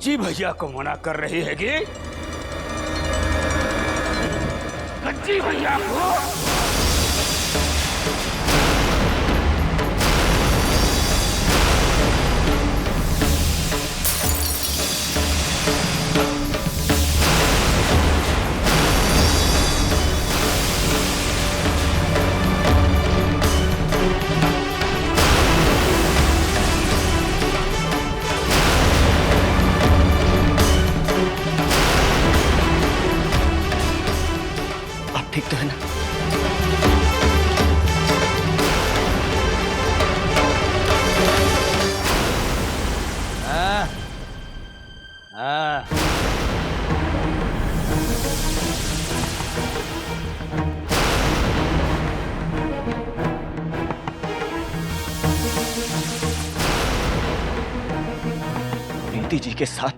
कच्ची भैया को मना कर रही है कि कच्ची भैया को? ठीक तो है ना? प्रीति जी के साथ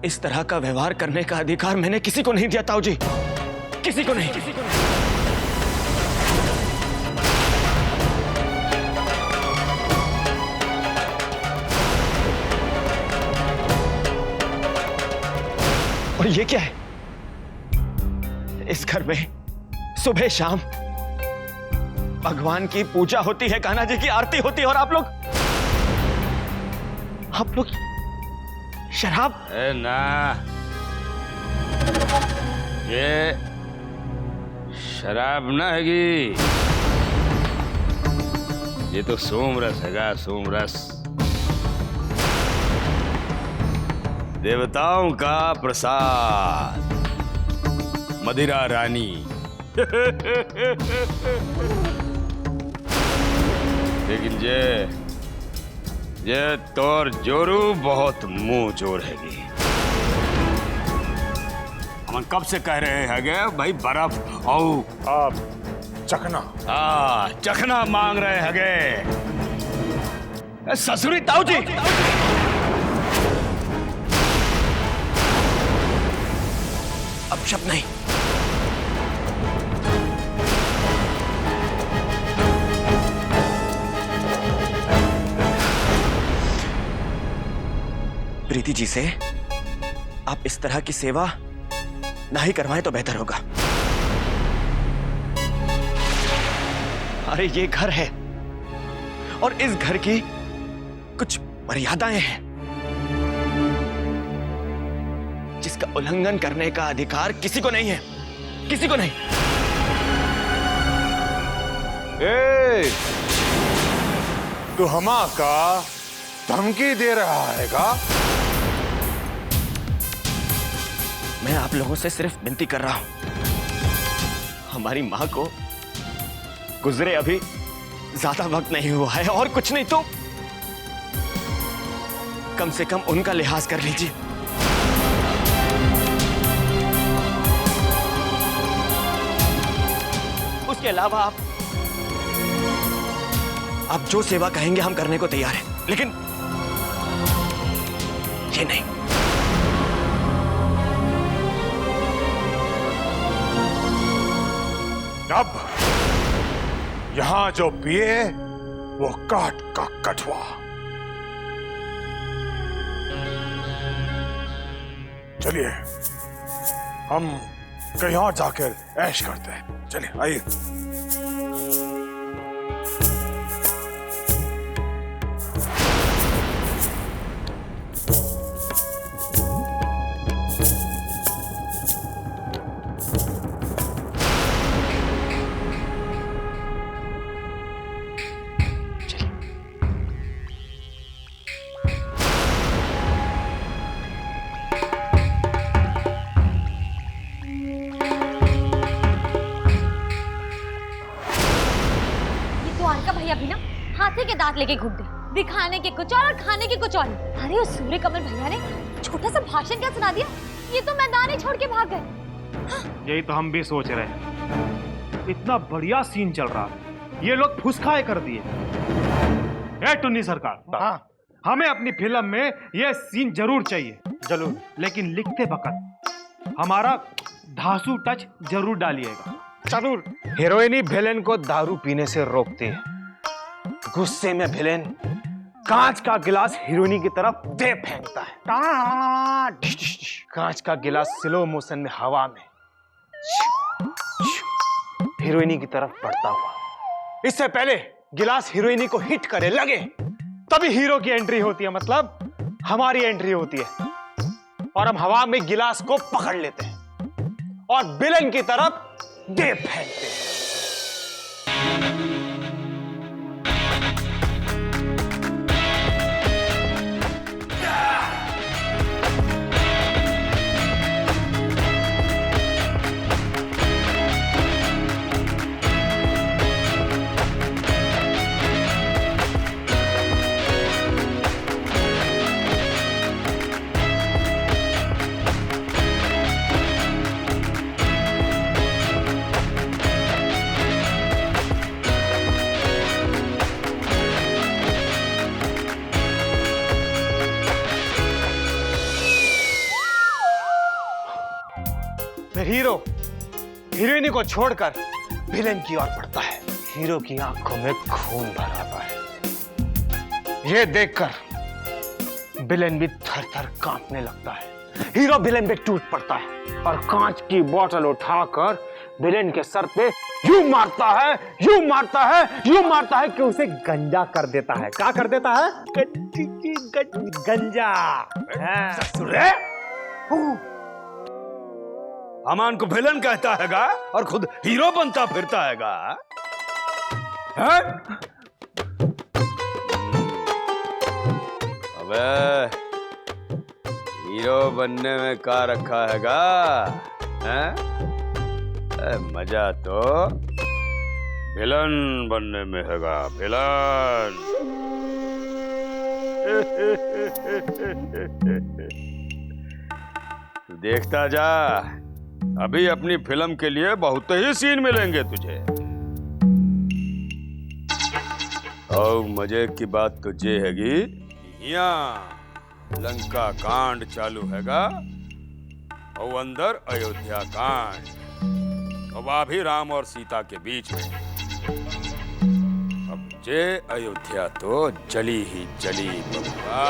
इस तरह का व्यवहार करने का अधिकार मैंने किसी को नहीं दिया ताऊ जी, किसी को नहीं। और ये क्या है? इस घर में सुबह शाम भगवान की पूजा होती है, कान्हा जी की आरती होती है, और आप लोग शराब? ना, ये शराब ना हैगी, ये तो सोमरस हैगा, सोमरस। देवताओं का प्रसाद, मदिरा रानी। लेकिन ये तोर जोरू बहुत मुंह जोर हैगी। हम कब से कह रहे हैं भाई बर्फ और चखना। चखना मांग रहे हैं ससुरी ताऊ जी। अब शब्द नहीं। प्रीति जी से आप इस तरह की सेवा ना ही करवाएं तो बेहतर होगा। अरे ये घर है और इस घर की कुछ मर्यादाएं हैं जिसका उल्लंघन करने का अधिकार किसी को नहीं है, किसी को नहीं। तू हमा का धमकी दे रहा है का? मैं आप लोगों से सिर्फ विनती कर रहा हूं, हमारी मां को गुजरे अभी ज्यादा वक्त नहीं हुआ है, और कुछ नहीं तो कम से कम उनका लिहाज कर लीजिए। उसके अलावा आप जो सेवा कहेंगे हम करने को तैयार हैं, लेकिन ये नहीं। अब यहां जो पिए वो काट का कठवा। चलिए हम कहीं और जाकर ऐश करते हैं। चलिए आइए। हाथी के दांत लेके घूमते, दिखाने के कुछ और खाने के कुछ और। अरे उस सूर्य कमल भैया ने छोटा सा भाषण क्या सुना दिया, ये तो मैदान ही छोड़ के भाग गए। हाँ। यही तो हम भी सोच रहे हैं, इतना बढ़िया सीन चल रहा है, ये लोग फुसखाए कर दिए। टुन्नी सरकार, हाँ, हमें अपनी फिल्म में ये सीन जरूर चाहिए, जरूर, लेकिन लिखते वक्त हमारा धांसू टच जरूर डालिएगा। जरूर। हीरोइनी विलेन को दारू पीने से रोकती है, गुस्से में विलेन कांच का गिलास हीरोइनी की तरफ दे फेंकता है। कांच का गिलास स्लो मोशन में हवा में हीरोइनी की तरफ बढ़ता हुआ। इससे पहले गिलास हीरोइनी को हिट करे लगे तभी हीरो की एंट्री होती है, मतलब हमारी एंट्री होती है और हम हवा में गिलास को पकड़ लेते हैं और विलन की तरफ दे फेंकते हैं। फिर हीरो हीरोइनी को छोड़कर विलेन की ओर बढ़ता है। हीरो की आंखों में खून भर आता है। यह देखकर विलेन भी थर थर कांपने लगता है। हीरो विलेन पे टूट पड़ता है और कांच की बोतल उठाकर विलेन के सर पे यूं मारता है, यूं मारता है, यूं मारता है कि उसे गंजा कर देता है। क्या कर देता है? गंजा। ससुरे अमान को विलन कहता हैगा और खुद हीरो बनता फिरता हैगा। हैं? अबे हीरो बनने में क्या रखा हैगा? हैं? मजा तो विलन बनने में हैगा, विलन। देखता जा, अभी अपनी फिल्म के लिए बहुत ही सीन मिलेंगे तुझे। और मजे की बात तो ये हैगी, यहाँ लंका कांड चालू हैगा और अंदर अयोध्या कांड, और भी राम और सीता के बीच में। अब जे अयोध्या तो जली ही जली बबुआ।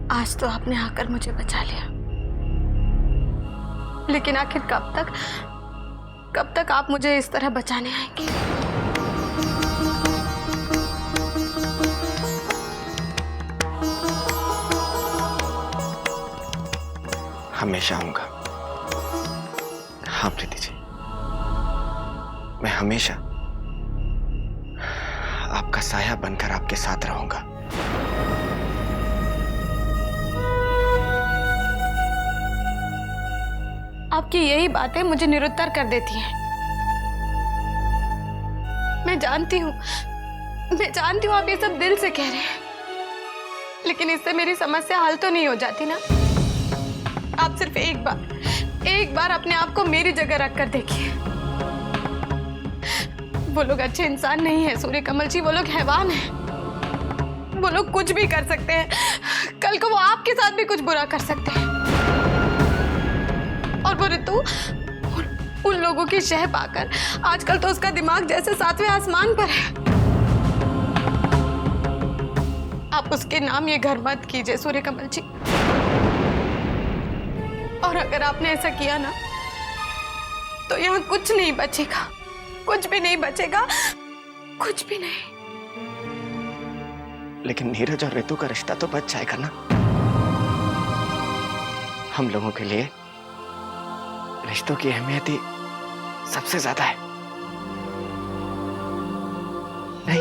आज तो आपने आकर मुझे बचा लिया, लेकिन आखिर कब तक आप मुझे इस तरह बचाने आएंगे? हमेशा आऊंगा। हाँ प्रीति जी, मैं हमेशा आपका साया बनकर आपके साथ रहूंगा। आपकी यही बातें मुझे निरुत्तर कर देती हैं। मैं जानती हूँ आप ये सब दिल से कह रहे हैं, लेकिन इससे मेरी समस्या हल तो नहीं हो जाती ना। आप सिर्फ एक बार अपने आप को मेरी जगह रखकर देखिए। वो लोग अच्छे इंसान नहीं है सूर्य कमल जी, वो लोग हैवान हैं। वो लोग कुछ भी कर सकते हैं। कल को वो आपके साथ भी कुछ बुरा कर सकते हैं। और वो ऋतु उन लोगों की शह पाकर आजकल तो उसका दिमाग जैसे 7वें आसमान पर है। आप उसके नाम ये घर मत कीजिए सूर्य कमल जी। और अगर आपने ऐसा किया ना तो यहाँ कुछ नहीं बचेगा, कुछ भी नहीं बचेगा, कुछ भी नहीं। लेकिन नीरज और ऋतु का रिश्ता तो बच जाएगा ना। हम लोगों के लिए रिश्तों की अहमियत ही सबसे ज्यादा है, नहीं?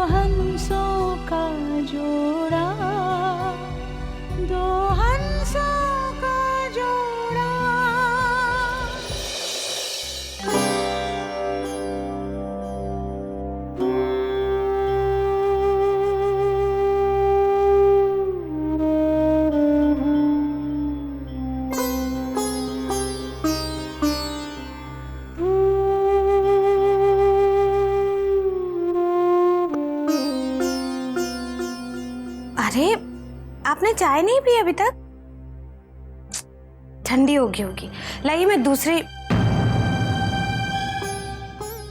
हंसों का जोड़ा, दो हंसों का जोड़ा। अरे आपने चाय नहीं पी अभी तक? ठंडी होगी। लाइए मैं दूसरी।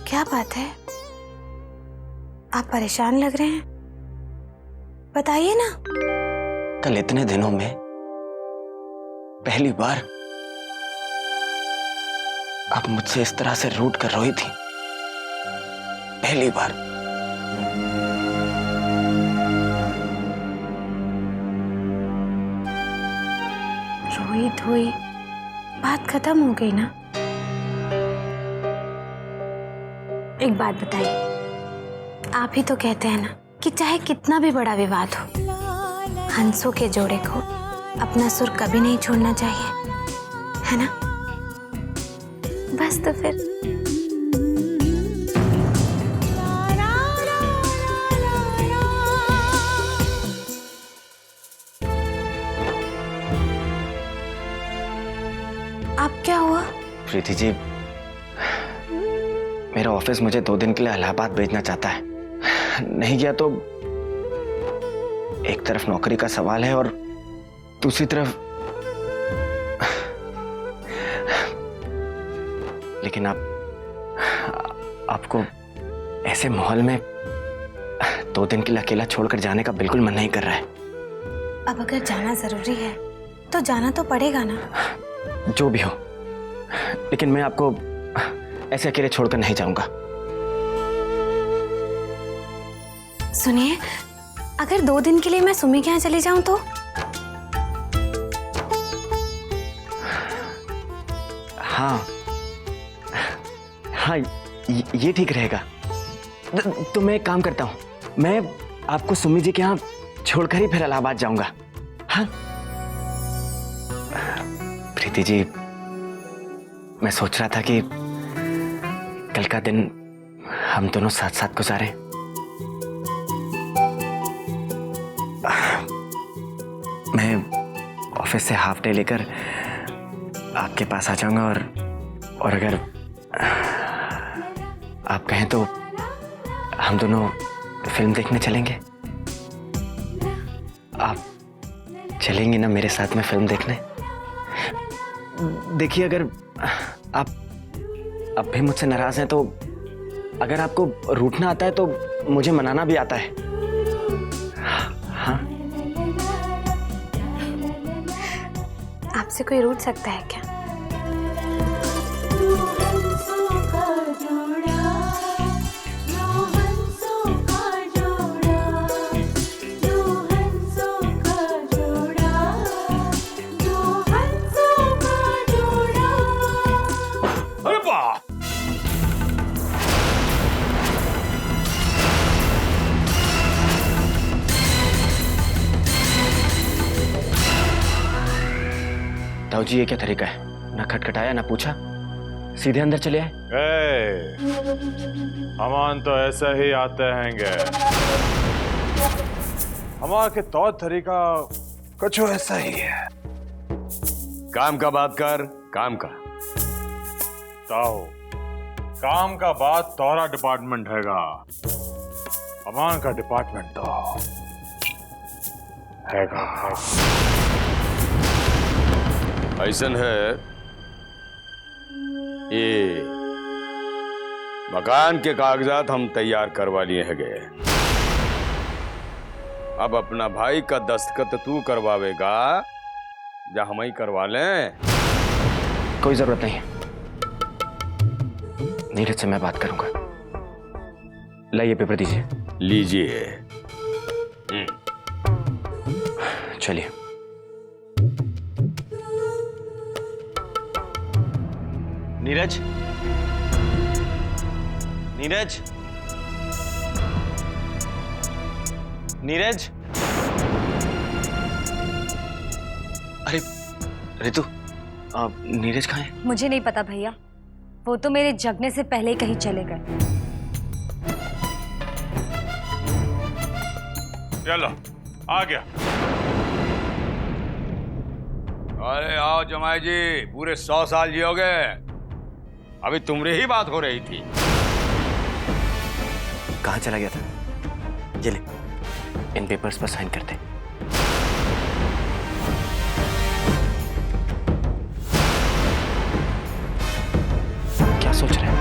क्या बात है, आप परेशान लग रहे हैं, बताइए ना। कल इतने दिनों में पहली बार आप मुझसे इस तरह से रूठ कर रोई थी, पहली बार। रोई धोई बात खत्म हो गई ना। एक बात बताइए, आप ही तो कहते हैं ना कि चाहे कितना भी बड़ा विवाद हो, हंसों के जोड़े को अपना सुर कभी नहीं छोड़ना चाहिए, है ना? बस तो फिर आप क्या हुआ? प्रीति जी, मेरा ऑफिस मुझे 2 दिन के लिए इलाहाबाद भेजना चाहता है। नहीं गया तो एक तरफ नौकरी का सवाल है और दूसरी तरफ लेकिन आपको ऐसे माहौल में 2 दिन के लिए अकेला छोड़कर जाने का बिल्कुल मन नहीं कर रहा है। अब अगर जाना जरूरी है तो जाना तो पड़ेगा ना। जो भी हो, लेकिन मैं आपको ऐसे अकेले छोड़कर नहीं जाऊंगा। सुनिए, अगर 2 दिन के लिए मैं सुमी के यहाँ चली जाऊं तो? हाँ, ये ठीक रहेगा। तो मैं एक काम करता हूँ, मैं आपको सुमी जी के यहाँ छोड़कर ही फिर इलाहाबाद जाऊंगा। हाँ प्रीति जी, मैं सोच रहा था कि कल का दिन हम दोनों साथ साथ गुजारें। मैं ऑफिस से हाफ डे लेकर आपके पास आ जाऊंगा और अगर आप कहें तो हम दोनों फिल्म देखने चलेंगे। आप चलेंगे ना मेरे साथ में फिल्म देखने? देखिए, अगर आप अब भी मुझसे नाराज हैं तो अगर आपको रूठना आता है तो मुझे मनाना भी आता है। हाँ, आपसे कोई रूठ सकता है क्या? ताऊ जी, ये क्या तरीका है? ना खटखटाया ना पूछा, सीधे अंदर चले आए। हमान तो ऐसा ही आते हैंगे। हमारे के तौर तरीका कुछ ऐसा ही है। काम का बात कर, काम का। ताओ, काम का बात तोरा डिपार्टमेंट हैगा, अमान का डिपार्टमेंट तो हैगा। ऐसन है, ये मकान के कागजात हम तैयार करवा लिए हैं गए। अब अपना भाई का दस्तखत तू करवावेगा या हम ही करवा लें? कोई जरूरत नहीं है, नीरज से मैं बात करूंगा। लाइए पेपर दीजिए। लीजिए। चलिए। नीरज, नीरज, नीरज, अरे रितु, नीरज कहाँ है? मुझे नहीं पता भैया, वो तो मेरे जगने से पहले ही कहीं चले गए। चलो आ गया। अरे आओ जमाई जी, पूरे 100 साल जियोगे। अभी तुम्हारी ही बात हो रही थी। कहाँ चला गया था? ये ले, इन पेपर्स पर साइन करते। क्या सोच रहे हैं?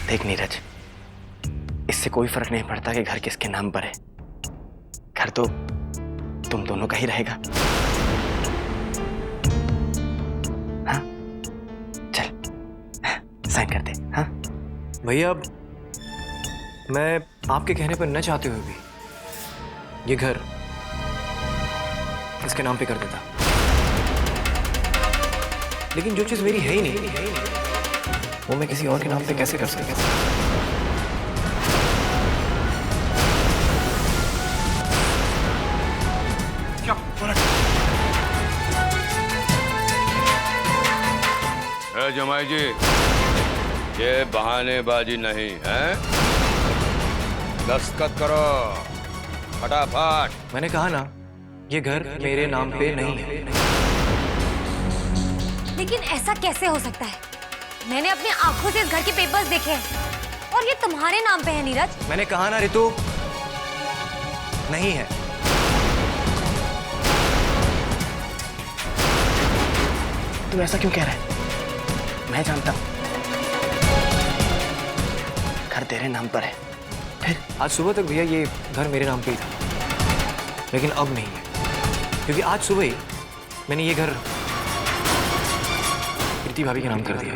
देख नीरज, इससे कोई फर्क नहीं पड़ता कि घर किसके नाम पर है। घर तो तुम दोनों का ही रहेगा। हाँ, चल साइन कर दे। हाँ भैया, अब मैं आपके कहने पर न चाहते हुए भी ये घर इसके नाम पे कर देता, लेकिन जो चीज मेरी है ही नहीं वो मैं किसी और के नाम पे कैसे कर सकता? जमाई जी, ये बहानेबाजी नहीं है। दस्तखत करो फटाफट। मैंने कहा ना, ये घर मेरे नाम पे नहीं है। लेकिन ऐसा कैसे हो सकता है? मैंने अपनी आंखों से इस घर के पेपर्स देखे हैं और ये तुम्हारे नाम पे है नीरज। मैंने कहा ना रितु, नहीं है। तुम ऐसा क्यों कह रहे हैं? मैं जानता हूं घर तेरे नाम पर है। फिर आज सुबह तक भैया ये घर मेरे नाम पे ही था, लेकिन अब नहीं है, क्योंकि आज सुबह ही मैंने ये घर प्रीति भाभी के नाम कर दिया।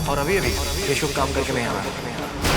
और अभी अभी ये शुभ काम करके मैं यहाँ आया।